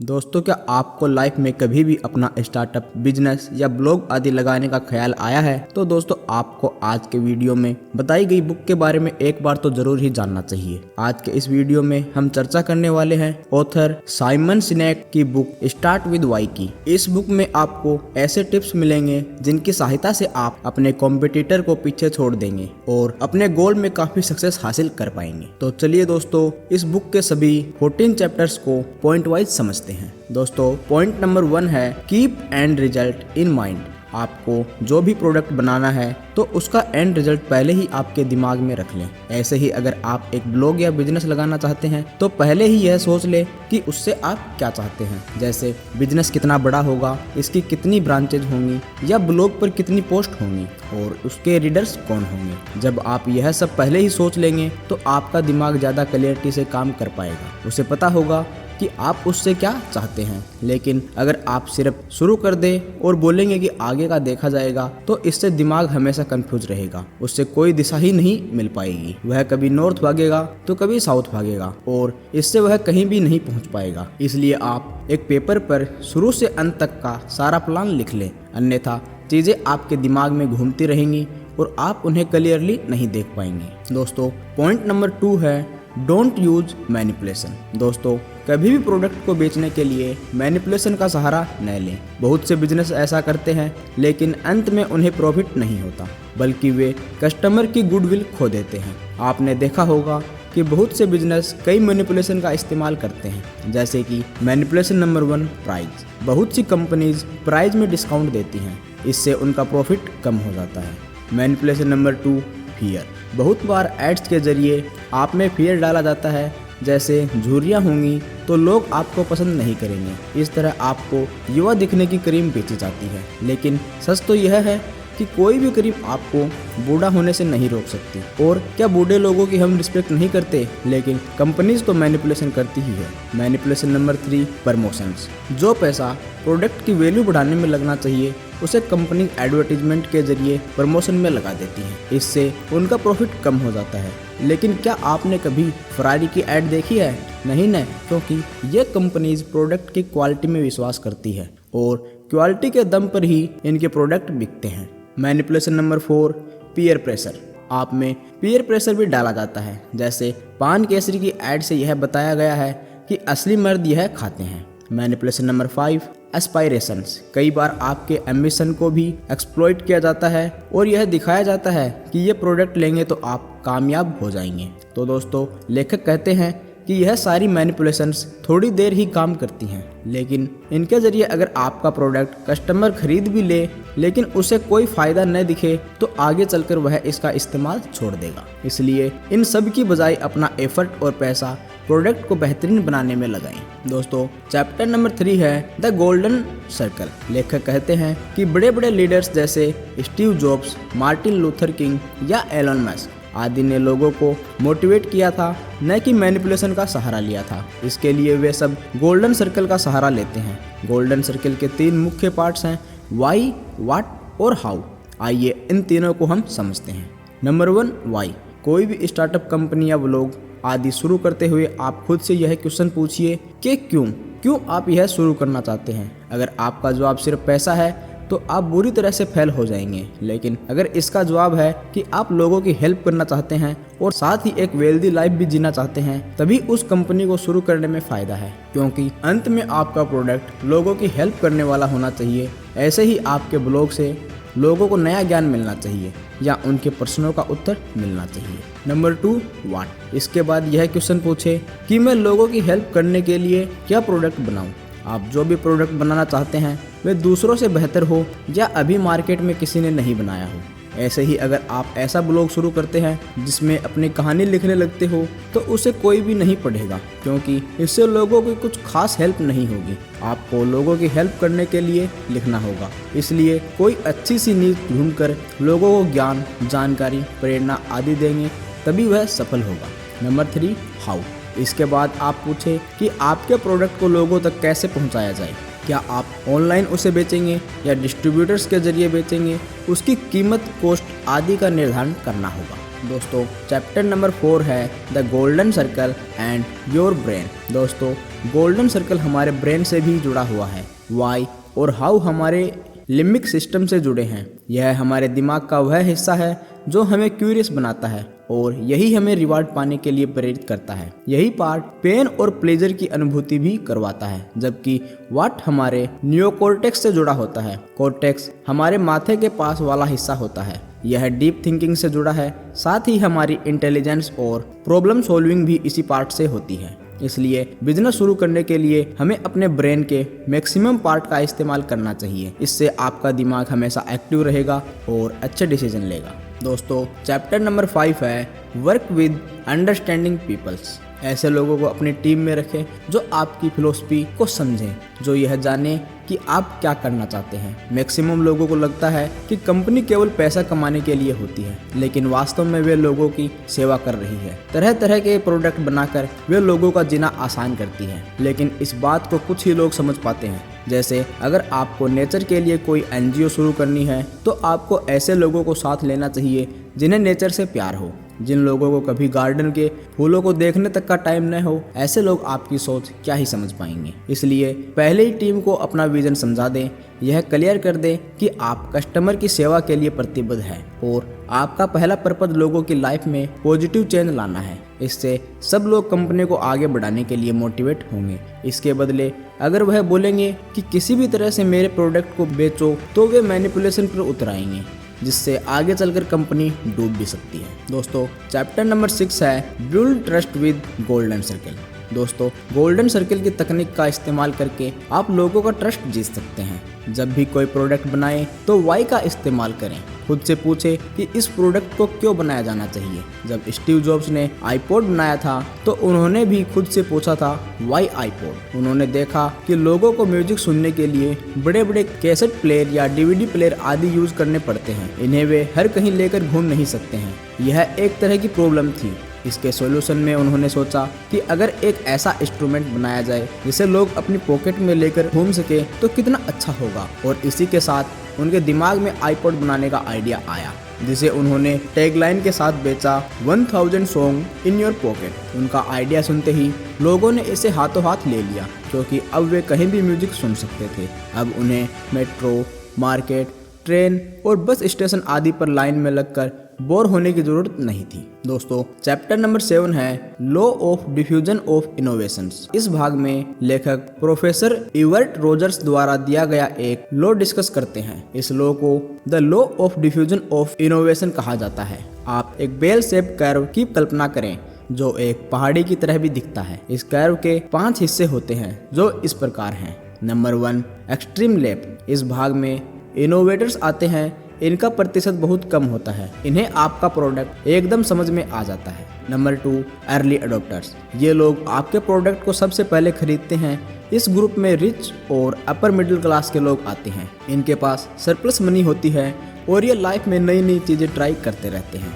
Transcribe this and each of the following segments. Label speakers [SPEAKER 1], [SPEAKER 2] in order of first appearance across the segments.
[SPEAKER 1] दोस्तों, क्या आपको लाइफ में कभी भी अपना स्टार्टअप, बिजनेस या ब्लॉग आदि लगाने का ख्याल आया है? तो दोस्तों, आपको आज के वीडियो में बताई गई बुक के बारे में एक बार तो जरूर ही जानना चाहिए। आज के इस वीडियो में हम चर्चा करने वाले हैं ऑथर साइमन सिनेक की बुक स्टार्ट विद वाई की। इस बुक में आपको ऐसे टिप्स मिलेंगे जिनकी सहायता से आप अपने कॉम्पिटिटर को पीछे छोड़ देंगे और अपने गोल में काफी सक्सेस हासिल कर पाएंगे। तो चलिए दोस्तों, इस बुक के सभी 14 चैप्टर्स को पॉइंट वाइज समझते हैं। दोस्तों, पॉइंट नंबर 1 है keep and result in mind. आपको जो भी प्रोडक्ट बनाना है तो उसका एंड रिजल्ट पहले ही आपके दिमाग में रख लें। ऐसे ही अगर आप एक ब्लॉग या बिजनेस लगाना चाहते हैं तो पहले ही यह सोच लें कि उससे आप क्या चाहते हैं। जैसे बिजनेस कितना बड़ा होगा, इसकी कितनी ब्रांचेज होंगी या ब्लॉग पर कितनी पोस्ट होंगी और उसके रीडर्स कौन होंगे। जब आप यह सब पहले ही सोच लेंगे तो आपका दिमाग ज़्यादा क्लियरिटी से काम कर पाएगा। उसे पता होगा कि आप उससे क्या चाहते हैं। लेकिन अगर आप सिर्फ शुरू कर दें और बोलेंगे कि आगे का देखा जाएगा तो इससे दिमाग हमेशा कंफ्यूज रहेगा। उससे कोई दिशा ही नहीं मिल पाएगी। वह कभी नॉर्थ भागेगा तो कभी साउथ भागेगा और इससे वह कहीं भी नहीं पहुंच पाएगा। इसलिए आप एक पेपर पर शुरू से अंत तक का सारा प्लान लिख लें, अन्यथा चीजें आपके दिमाग में घूमती रहेंगी और आप उन्हें क्लियरली नहीं देख पाएंगे। दोस्तों, पॉइंट नंबर 2 है डोंट यूज मैनिपुलेशन। दोस्तों, कभी भी प्रोडक्ट को बेचने के लिए मैनिपुलेशन का सहारा न लें। बहुत से बिजनेस ऐसा करते हैं लेकिन अंत में उन्हें प्रॉफिट नहीं होता, बल्कि वे कस्टमर की गुडविल खो देते हैं। आपने देखा होगा कि बहुत से बिजनेस कई मैनिपुलेशन का इस्तेमाल करते हैं। जैसे कि मैनिपुलेशन नंबर 1 प्राइस। बहुत सी कंपनीज प्राइस में डिस्काउंट देती हैं, इससे उनका प्रॉफिट कम हो जाता है। Manipulation number 2 fear. बहुत बार एड्स के जरिए आप में फियर डाला जाता है, जैसे झुर्रियाँ होंगी तो लोग आपको पसंद नहीं करेंगे। इस तरह आपको युवा दिखने की क्रीम बेची जाती है, लेकिन सच तो यह है कि कोई भी क्रीम आपको बूढ़ा होने से नहीं रोक सकती। और क्या बूढ़े लोगों की हम रिस्पेक्ट नहीं करते, लेकिन कंपनीज तो मैनिपुलेशन करती ही है। Manipulation number 3 promotions. जो पैसा प्रोडक्ट की वैल्यू बढ़ाने में लगना चाहिए उसे कंपनी एडवर्टीजमेंट के जरिए प्रमोशन में लगा देती है। इससे उनका प्रॉफिट कम हो जाता है। लेकिन क्या आपने कभी फरारी की ऐड देखी है? नहीं न, क्योंकि ये कंपनीज प्रोडक्ट की क्वालिटी में विश्वास करती है और क्वालिटी के दम पर ही इनके प्रोडक्ट बिकते हैं। Manipulation number 4 peer pressure. आप में पीयर प्रेशर भी डाला जाता है। जैसे पान केसरी की ऐड से यह बताया गया है कि असली मर्द यह खाते हैं। Manipulation number 5 aspirations. कई बार आपके एम्बिशन को भी एक्सप्लॉइट किया जाता है और यह दिखाया जाता है कि ये प्रोडक्ट लेंगे तो आप कामयाब हो जाएंगे। तो दोस्तों, लेखक कहते हैं कि यह सारी मैनिपुलेशंस थोड़ी देर ही काम करती हैं, लेकिन इनके जरिए अगर आपका प्रोडक्ट कस्टमर खरीद भी ले लेकिन उसे कोई फायदा न दिखे तो आगे चलकर वह इसका इस्तेमाल छोड़ देगा। इसलिए इन सब की बजाय अपना एफर्ट और पैसा प्रोडक्ट को बेहतरीन बनाने में लगाएं। दोस्तों, चैप्टर नंबर 3 है द गोल्डन सर्कल। लेखक कहते हैं कि बड़े बड़े लीडर्स जैसे Steve jobs, Martin Luther king या एलन मस्क आदि ने लोगों को मोटिवेट किया था, न कि मैनिपुलेशन का सहारा लिया था। इसके लिए वे सब गोल्डन सर्कल का सहारा लेते हैं। गोल्डन सर्कल के 3 मुख्य पार्ट्स हैं, वाई, व्हाट और हाउ। आइए इन तीनों को हम समझते हैं। Number 1 why. कोई भी स्टार्टअप, कंपनी या ब्लॉग आदि शुरू करते हुए आप खुद से यह क्वेश्चन पूछिए कि क्यों आप यह शुरू करना चाहते हैं। अगर आपका जवाब सिर्फ पैसा है तो आप बुरी तरह से फेल हो जाएंगे। लेकिन अगर इसका जवाब है कि आप लोगों की हेल्प करना चाहते हैं और साथ ही एक वेल्दी लाइफ भी जीना चाहते हैं, तभी उस कंपनी को शुरू करने में फायदा है, क्योंकि अंत में आपका प्रोडक्ट लोगों की हेल्प करने वाला होना चाहिए। ऐसे ही आपके ब्लॉग से लोगों को नया ज्ञान मिलना चाहिए या उनके प्रश्नों का उत्तर मिलना चाहिए। Number 2 what. इसके बाद यह क्वेश्चन पूछे कि मैं लोगों की हेल्प करने के लिए क्या प्रोडक्ट बनाऊं। आप जो भी प्रोडक्ट बनाना चाहते हैं वे दूसरों से बेहतर हो या अभी मार्केट में किसी ने नहीं बनाया हो। ऐसे ही अगर आप ऐसा ब्लॉग शुरू करते हैं जिसमें अपनी कहानी लिखने लगते हो तो उसे कोई भी नहीं पढ़ेगा, क्योंकि इससे लोगों की कुछ खास हेल्प नहीं होगी। आपको लोगों की हेल्प करने के लिए लिखना होगा। इसलिए कोई अच्छी सी नींव ढूंढकर लोगों को ज्ञान, जानकारी, प्रेरणा आदि देंगे, तभी वह सफल होगा। Number 3 how. इसके बाद आप पूछे कि आपके प्रोडक्ट को लोगों तक कैसे पहुंचाया जाए। क्या आप ऑनलाइन उसे बेचेंगे या डिस्ट्रीब्यूटर्स के जरिए बेचेंगे। उसकी कीमत, कॉस्ट आदि का निर्धारण करना होगा। दोस्तों चैप्टर नंबर 4 है the golden circle and your brain. दोस्तों गोल्डन सर्कल हमारे ब्रेन से भी जुड़ा हुआ है। वाई और हाउ हमारे लिम्बिक सिस्टम से जुड़े हैं। यह हमारे दिमाग का वह हिस्सा है जो हमें क्यूरियस बनाता है और यही हमें रिवार्ड पाने के लिए प्रेरित करता है। यही पार्ट पेन और प्लेजर की अनुभूति भी करवाता है, जबकि वाट हमारे नियोकॉर्टेक्स से जुड़ा होता है। कॉर्टेक्स हमारे माथे के पास वाला हिस्सा होता है। यह डीप थिंकिंग से जुड़ा है, साथ ही हमारी इंटेलिजेंस और प्रॉब्लम सॉल्विंग भी इसी पार्ट से होती है। इसलिए बिजनेस शुरू करने के लिए हमें अपने ब्रेन के मैक्सिमम पार्ट का इस्तेमाल करना चाहिए। इससे आपका दिमाग हमेशा एक्टिव रहेगा और अच्छे डिसीजन लेगा। दोस्तों चैप्टर नंबर 5 है वर्क विद अंडरस्टैंडिंग पीपल्स। ऐसे लोगों को अपनी टीम में रखें जो आपकी फिलॉसफी को समझें, जो यह जाने कि आप क्या करना चाहते हैं। मैक्सिमम लोगों को लगता है कि कंपनी केवल पैसा कमाने के लिए होती है, लेकिन वास्तव में वे लोगों की सेवा कर रही है। तरह तरह के प्रोडक्ट बनाकर वे लोगों का जीना आसान करती है, लेकिन इस बात को कुछ ही लोग समझ पाते हैं। जैसे अगर आपको नेचर के लिए कोई एनजीओ शुरू करनी है तो आपको ऐसे लोगों को साथ लेना चाहिए जिन्हें नेचर से प्यार हो, जिन लोगों को कभी गार्डन के फूलों को देखने तक का टाइम न हो। ऐसे लोग आपकी सोच क्या ही समझ पाएंगे। इसलिए पहले ही टीम को अपना विजन समझा दें, यह क्लियर कर दें कि आप कस्टमर की सेवा के लिए प्रतिबद्ध हैं और आपका पहला पर्पज लोगों की लाइफ में पॉजिटिव चेंज लाना है। इससे सब लोग कंपनी को आगे बढ़ाने के लिए मोटिवेट होंगे। इसके बदले अगर वह बोलेंगे कि किसी भी तरह से मेरे प्रोडक्ट को बेचो, तो वे मैनिपुलेशन पर उतर आएंगे, जिससे आगे चलकर कंपनी डूब भी सकती है। दोस्तों चैप्टर नंबर 6 है build trust with golden circle. दोस्तों गोल्डन सर्कल की तकनीक का इस्तेमाल करके आप लोगों का ट्रस्ट जीत सकते हैं। जब भी कोई प्रोडक्ट बनाएं तो वाई का इस्तेमाल करें। खुद से पूछे कि इस प्रोडक्ट को क्यों बनाया जाना चाहिए। जब स्टीव जॉब्स ने आईपॉड बनाया था तो उन्होंने भी खुद से पूछा था वाई आईपॉड। उन्होंने देखा कि लोगों को म्यूजिक सुनने के लिए बड़े बड़े कैसेट प्लेयर या डीवीडी प्लेयर आदि यूज करने पड़ते हैं। इन्हें वे हर कहीं लेकर घूम नहीं सकते हैं। यह एक तरह की प्रॉब्लम थी। इसके सॉल्यूशन में उन्होंने सोचा कि अगर एक ऐसा इंस्ट्रूमेंट बनाया जाए जिसे लोग अपनी पॉकेट में लेकर घूम सके तो कितना अच्छा होगा। और इसी के साथ उनके दिमाग में आईपॉड बनाने का आइडिया आया, जिसे उन्होंने टैगलाइन के साथ बेचा 1000 सॉन्ग इन योर पॉकेट। उनका आइडिया सुनते ही लोगों ने इसे हाथों हाथ ले लिया, क्योंकि अब वे कहीं भी म्यूजिक सुन सकते थे। अब उन्हें मेट्रो, मार्केट, ट्रेन और बस स्टेशन आदि पर लाइन में लगकर बोर होने की जरूरत नहीं थी। दोस्तों चैप्टर नंबर 7 है law of diffusion of innovations. इस भाग में लेखक प्रोफेसर इवर्ट रोजर्स द्वारा दिया गया एक लॉ डिस्कस करते हैं। इस लॉ को the law of diffusion of innovation कहा जाता है। आप एक बेल शेप कर्व की कल्पना करें जो एक पहाड़ी की तरह भी दिखता है। इस कर्व के 5 हिस्से होते हैं जो इस प्रकार हैं। Number 1 extreme left. इस भाग में इनोवेटर्स आते हैं। इनका प्रतिशत बहुत कम होता है। इन्हें आपका प्रोडक्ट एकदम समझ में आ जाता है। Number 2 early adopters. ये लोग आपके प्रोडक्ट को सबसे पहले खरीदते हैं। इस ग्रुप में रिच और अपर मिडिल क्लास के लोग आते हैं। इनके पास सरप्लस मनी होती है और ये लाइफ में नई नई चीज़ें ट्राई करते रहते हैं।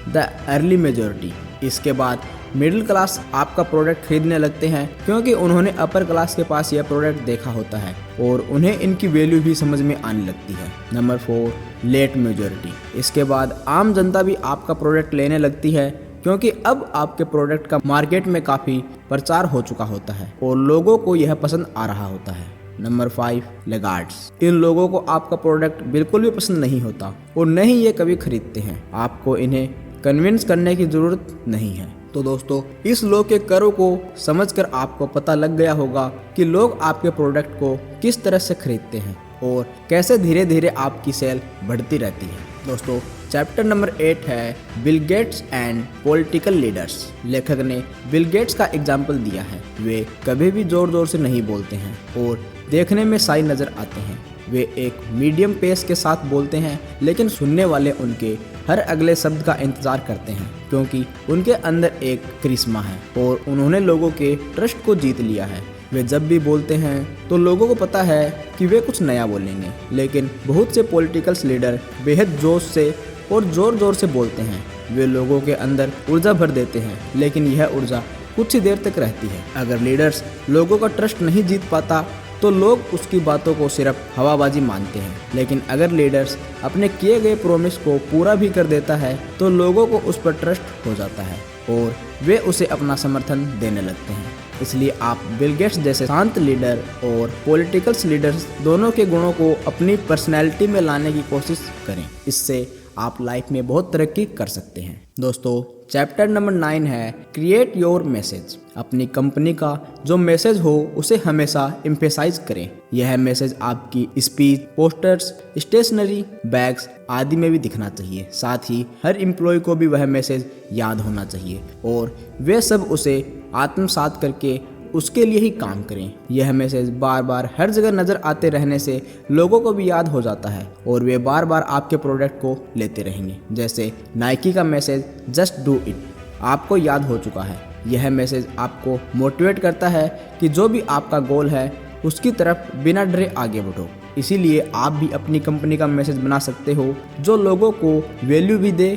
[SPEAKER 1] The early majority. इसके बाद मिडिल क्लास आपका प्रोडक्ट खरीदने लगते हैं, क्योंकि उन्होंने अपर क्लास के पास यह प्रोडक्ट देखा होता है और उन्हें इनकी वैल्यू भी समझ में आने लगती है। Number 4 late majority. इसके बाद आम जनता भी आपका प्रोडक्ट लेने लगती है, क्योंकि अब आपके प्रोडक्ट का मार्केट में काफ़ी प्रचार हो चुका होता है और लोगों को यह पसंद आ रहा होता है। Number 5 laggards. इन लोगों को आपका प्रोडक्ट बिल्कुल भी पसंद नहीं होता और न ही ये कभी खरीदते हैं। आपको इन्हें कन्विंस करने की जरूरत नहीं है। तो दोस्तों इस लॉ के कर्व को समझकर आपको पता लग गया होगा कि लोग आपके प्रोडक्ट को किस तरह से खरीदते हैं और कैसे धीरे धीरे आपकी सेल बढ़ती रहती है। दोस्तों चैप्टर नंबर 8 है Bill Gates and political leaders. लेखक ने बिल गेट्स का एग्जाम्पल दिया है। वे कभी भी जोर जोर से नहीं बोलते हैं और देखने में शाय नजर आते हैं। वे एक मीडियम पेस के साथ बोलते हैं, लेकिन सुनने वाले उनके हर अगले शब्द का इंतजार करते हैं, क्योंकि उनके अंदर एक करिश्मा है और उन्होंने लोगों के ट्रस्ट को जीत लिया है। वे जब भी बोलते हैं तो लोगों को पता है कि वे कुछ नया बोलेंगे। लेकिन बहुत से पॉलिटिकल्स लीडर बेहद जोश से और जोर जोर से बोलते हैं। वे लोगों के अंदर ऊर्जा भर देते हैं, लेकिन यह ऊर्जा कुछ ही देर तक रहती है। अगर लीडर्स लोगों का ट्रस्ट नहीं जीत पाता तो लोग उसकी बातों को सिर्फ हवाबाजी मानते हैं। लेकिन अगर लीडर्स अपने किए गए प्रॉमिस को पूरा भी कर देता है तो लोगों को उस पर ट्रस्ट हो जाता है और वे उसे अपना समर्थन देने लगते हैं। इसलिए आप बिल गेट्स जैसे शांत लीडर और पॉलिटिकल्स लीडर्स दोनों के गुणों को अपनी पर्सनैलिटी में लाने की कोशिश करें। इससे आप लाइफ में बहुत तरक्की कर सकते हैं। दोस्तों, चैप्टर नंबर 9 है क्रिएट योर मैसेज। अपनी कंपनी का जो मैसेज हो उसे हमेशा एम्फेसाइज करें। यह मैसेज आपकी स्पीच, पोस्टर्स, स्टेशनरी, बैग्स आदि में भी दिखना चाहिए। साथ ही हर एम्प्लॉय को भी वह मैसेज याद होना चाहिए और वे सब उसे आत्मसात करके उसके लिए ही काम करें। यह मैसेज बार बार हर जगह नज़र आते रहने से लोगों को भी याद हो जाता है और वे बार बार आपके प्रोडक्ट को लेते रहेंगे। जैसे नाइकी का मैसेज जस्ट डू इट आपको याद हो चुका है। यह मैसेज आपको मोटिवेट करता है कि जो भी आपका गोल है उसकी तरफ बिना डरे आगे बढ़ो। इसीलिए आप भी अपनी कंपनी का मैसेज बना सकते हो जो लोगों को वैल्यू भी दे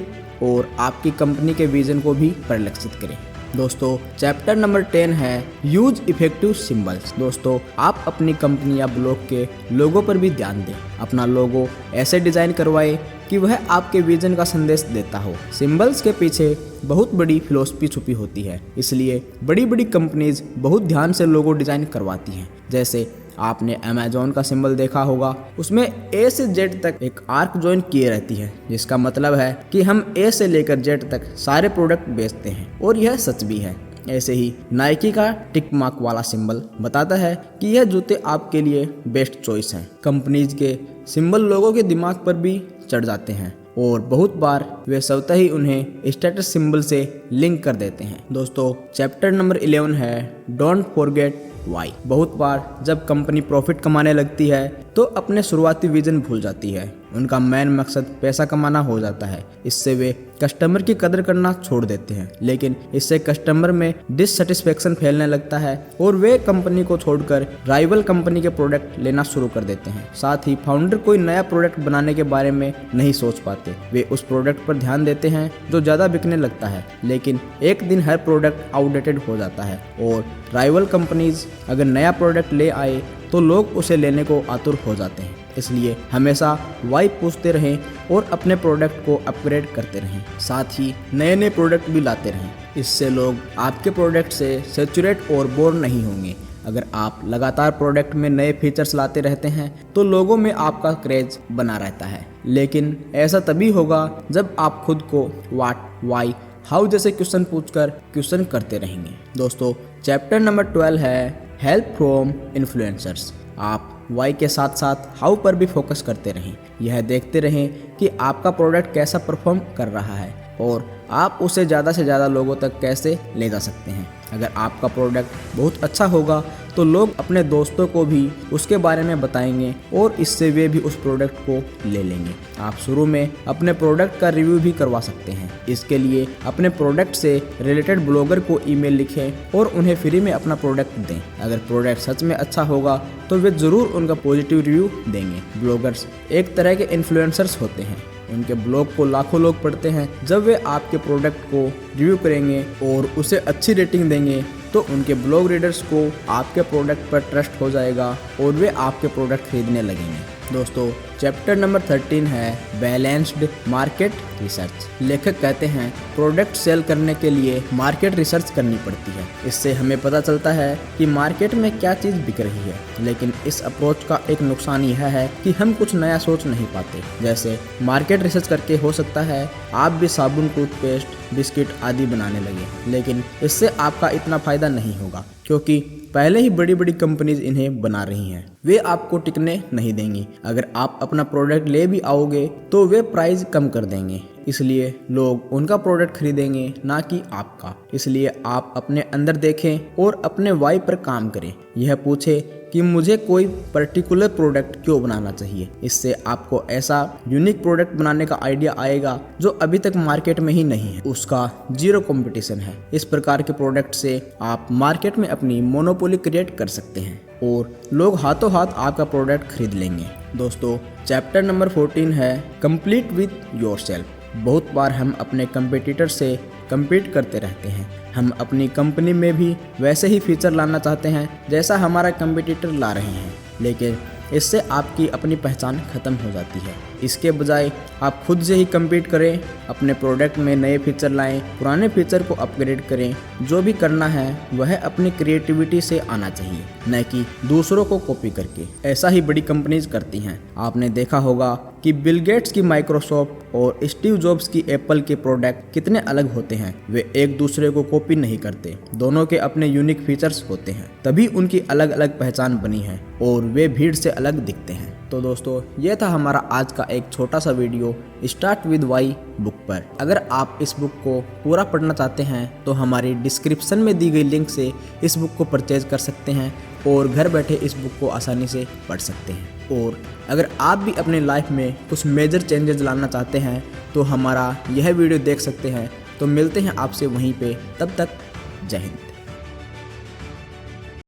[SPEAKER 1] और आपकी कंपनी के विजन को भी परिलक्षित करे। दोस्तों, चैप्टर नंबर 10 है यूज इफेक्टिव सिंबल्स। दोस्तों, आप अपनी कंपनी या ब्लॉग के लोगो पर भी ध्यान दें। अपना लोगो ऐसे डिजाइन करवाएं कि वह आपके विजन का संदेश देता हो। सिंबल्स के पीछे बहुत बड़ी फिलॉसफी छुपी होती है, इसलिए बड़ी बड़ी कंपनीज बहुत ध्यान से लोगो डिजाइन करवाती हैं। जैसे आपने अमेजोन का सिंबल देखा होगा, उसमें ए से जेड तक एक आर्क ज्वाइन किए रहती है, जिसका मतलब है कि हम ए से लेकर जेड तक सारे प्रोडक्ट बेचते हैं और यह सच भी है। ऐसे ही नाइकी का टिक मार्क वाला सिंबल बताता है कि यह जूते आपके लिए बेस्ट चॉइस हैं। कंपनीज के सिंबल लोगों के दिमाग पर भी चढ़ जाते हैं और बहुत बार वे स्वतः ही उन्हें स्टेटस सिंबल से लिंक कर देते हैं। दोस्तों, चैप्टर नंबर 11 है डोंट फॉरगेट वाई। बहुत बार जब कंपनी प्रॉफिट कमाने लगती है तो अपने शुरुआती विजन भूल जाती है। उनका मेन मकसद पैसा कमाना हो जाता है। इससे वे कस्टमर की कदर करना छोड़ देते हैं, लेकिन इससे कस्टमर में डिससेटिस्फेक्शन फैलने लगता है और वे कंपनी को छोड़कर राइवल कंपनी के प्रोडक्ट लेना शुरू कर देते हैं। साथ ही फाउंडर कोई नया प्रोडक्ट बनाने के बारे में नहीं सोच पाते। वे उस प्रोडक्ट पर ध्यान देते हैं जो ज़्यादा बिकने लगता है, लेकिन एक दिन हर प्रोडक्ट आउटडेटेड हो जाता है और राइवल कंपनीज अगर नया प्रोडक्ट ले आए तो लोग उसे लेने को आतुर हो जाते हैं। इसलिए हमेशा वाई पूछते रहें और अपने प्रोडक्ट को अपग्रेड करते रहें। साथ ही नए नए प्रोडक्ट भी लाते रहें। इससे लोग आपके प्रोडक्ट से सैचुरेट और बोर नहीं होंगे। अगर आप लगातार प्रोडक्ट में नए फीचर्स लाते रहते हैं तो लोगों में आपका क्रेज बना रहता है। लेकिन ऐसा तभी होगा जब आप खुद को व्हाट, वाई, हाउ जैसे क्वेश्चन पूछकर क्वेश्चन करते रहेंगे। दोस्तों, चैप्टर नंबर 12 है हेल्प फ्रॉम इन्फ्लुएंसर्स। आप वाई के साथ साथ हाउ पर भी फोकस करते रहें। यह देखते रहें कि आपका प्रोडक्ट कैसा परफॉर्म कर रहा है और आप उसे ज़्यादा से ज़्यादा लोगों तक कैसे ले जा सकते हैं। अगर आपका प्रोडक्ट बहुत अच्छा होगा तो लोग अपने दोस्तों को भी उसके बारे में बताएंगे और इससे वे भी उस प्रोडक्ट को ले लेंगे। आप शुरू में अपने प्रोडक्ट का रिव्यू भी करवा सकते हैं। इसके लिए अपने प्रोडक्ट से रिलेटेड ब्लॉगर को ईमेल लिखें और उन्हें फ्री में अपना प्रोडक्ट दें। अगर प्रोडक्ट सच में अच्छा होगा तो वे ज़रूर उनका पॉजिटिव रिव्यू देंगे। ब्लॉगर्स एक तरह के इन्फ्लुएंसर्स होते हैं। उनके ब्लॉग को लाखों लोग पढ़ते हैं। जब वे आपके प्रोडक्ट को रिव्यू करेंगे और उसे अच्छी रेटिंग देंगे तो उनके ब्लॉग रीडर्स को आपके प्रोडक्ट पर ट्रस्ट हो जाएगा और वे आपके प्रोडक्ट खरीदने लगेंगे। दोस्तों, चैप्टर नंबर 13 है बैलेंस्ड मार्केट रिसर्च। लेखक कहते हैं प्रोडक्ट सेल करने के लिए मार्केट रिसर्च करनी पड़ती है। इससे हमें पता चलता है कि मार्केट में क्या चीज़ बिक रही है। लेकिन इस अप्रोच का एक नुकसान यह है कि हम कुछ नया सोच नहीं पाते। जैसे मार्केट रिसर्च करके हो सकता है आप भी साबुन, टूथपेस्ट, बिस्किट आदि बनाने लगे, लेकिन इससे आपका इतना फायदा नहीं होगा क्योंकि पहले ही बड़ी बड़ी कंपनीज इन्हें बना रही हैं। वे आपको टिकने नहीं देंगी। अगर आप अपना प्रोडक्ट ले भी आओगे तो वे प्राइस कम कर देंगे, इसलिए लोग उनका प्रोडक्ट खरीदेंगे ना कि आपका। इसलिए आप अपने अंदर देखें और अपने वाई पर काम करें। यह पूछे कि मुझे कोई पर्टिकुलर प्रोडक्ट क्यों बनाना चाहिए। इससे आपको ऐसा यूनिक प्रोडक्ट बनाने का आइडिया आएगा जो अभी तक मार्केट में ही नहीं है, उसका जीरो कंपटीशन है। इस प्रकार के प्रोडक्ट से आप मार्केट में अपनी मोनोपोली क्रिएट कर सकते हैं और लोग हाथों हाथ आपका प्रोडक्ट खरीद लेंगे। दोस्तों, चैप्टर नंबर 14 है कंप्लीट विथ योरसेल्फ। बहुत बार हम अपने कंपटीटर से compete करते रहते हैं। हम अपनी कंपनी में भी वैसे ही फीचर लाना चाहते हैं जैसा हमारा कंपटीटर ला रहे हैं, लेकिन इससे आपकी अपनी पहचान खत्म हो जाती है। इसके बजाय आप खुद से ही कम्पीट करें, अपने प्रोडक्ट में नए फीचर लाएं, पुराने फीचर को अपग्रेड करें। जो भी करना है वह अपनी क्रिएटिविटी से आना चाहिए, न कि दूसरों को कॉपी करके। ऐसा ही बड़ी कंपनीज करती हैं। आपने देखा होगा कि बिल गेट्स की माइक्रोसॉफ्ट और स्टीव जॉब्स की एप्पल के प्रोडक्ट कितने अलग होते हैं। वे एक दूसरे को कॉपी नहीं करते, दोनों के अपने यूनिक फीचर्स होते हैं, तभी उनकी अलग अलग पहचान बनी है और वे भीड़ से अलग दिखते हैं। तो दोस्तों, ये था हमारा आज का एक छोटा सा video start with why book पर। अगर आप इस बुक को पूरा पढ़ना चाहते हैं तो हमारी डिस्क्रिप्शन में दी गई लिंक से इस बुक को परचेज कर सकते हैं और घर बैठे इस बुक को आसानी से पढ़ सकते हैं। और अगर आप भी अपने लाइफ में कुछ मेजर चेंजेस लाना चाहते हैं तो हमारा यह वीडियो देख सकते हैं। तो मिलते हैं आपसे वहीं पे, तब तक जय हिंद।